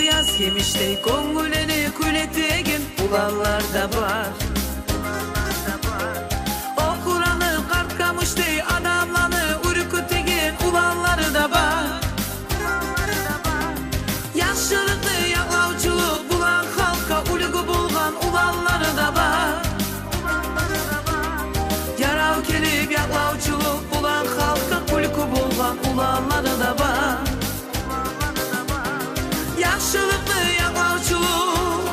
yaz yemiştey koңгүлүнү күлетеген уланлар да бар. Окураны карт камыштей адамланы үркүтеген уланлар да бар. Яшырыкты яклаучулук булан халкка үлгү болгон уланлар да бар. Ярау келип яклаучулук булан халкка үлгү болгон уланлар да бар. Yaxşılıklı yaklauçuluk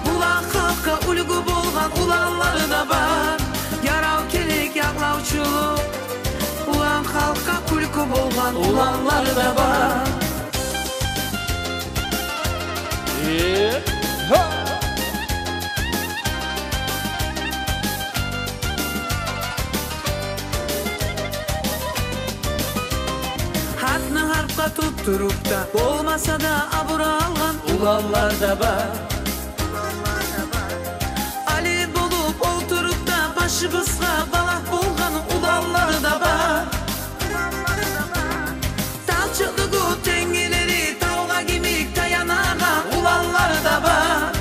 bulan halkka ulgu bolgan ulanları da var. Yarau kelek yaklauçuluk bulan halkka ulgu bolgan ulanları da var. Hatны harpka tutturup da olmasa da abura algan ulanlar da var. Ali bolup oturup da başımızga balak bolgan ulanlar da var. Talçılığı tengileri tavga gimik dayanagan ulanlar da var.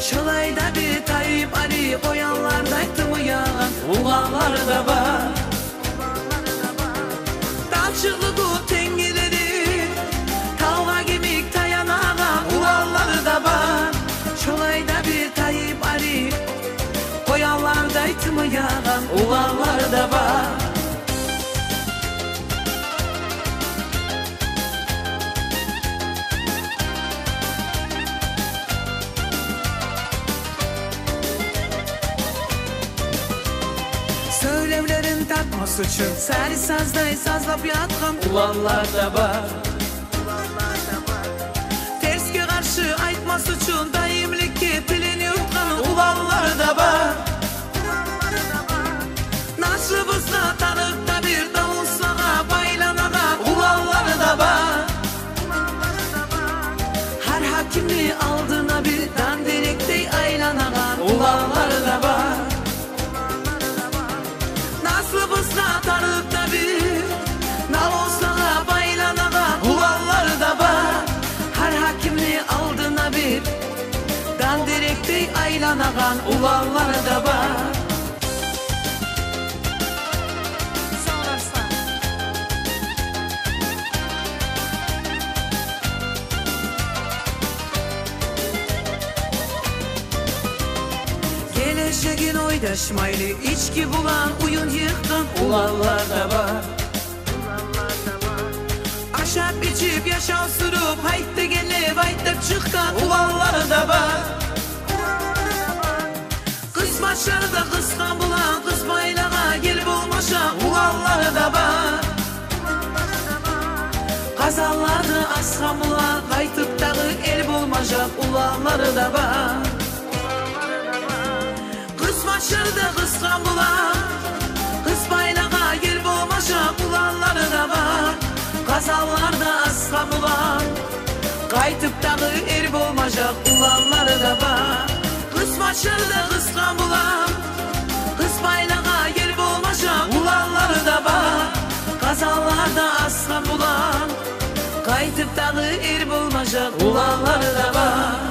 Şolayda bir Tayyip Ali koyanlarday tımıyagan ulanlar da var. Talçılığı tengileri tavga gimik dayanagan ulanlar da var. Şolayda bir Tayyip Ali koyanlarday tımıyagan ulanlar da var. Söylevlerin tatması için sari sazday sazlap yatkan ulanlar da var. Tersке karşı aytmas için daimlikке tilini yutkan ulanlar da var. Naşыбызda tanıkta bir davulsağa baylanagan ulanlar da var. Her hakimni aldığına bir dandirektey aylanagan ulanlar da var. Naşыбызda tanıkta bir davulsağa baylanagan ulanlar da var. Her hakimni aldığına bir dandirektey aylanagan ulanlar da var. Gelecegin oydaşmaylı içki bulan uyun yıkkan ulanlar da var. Aşap içip yaşav sürüp hayt gelip aytıp çıkkan ulanlar da var. Kız başlarda kıskan bulan kız baylağa gelip olmaşan ulanlar da var. Kazanlarda askan bulan kaytıp dağı el bulmaşan ulanlar da var. Başarıda kıskan bulan kız baylağa gelip olmaşan ulanları da var. Kazanlarda askan bulan kaytıp dağı erip olmaşan ulanları da var. Kız başarıda kıskan bulan kız baylağa gelip olmaşan ulanları da var. Kazanlarda askan bulan kaytıp dağı erip olmaşan ulanları da var.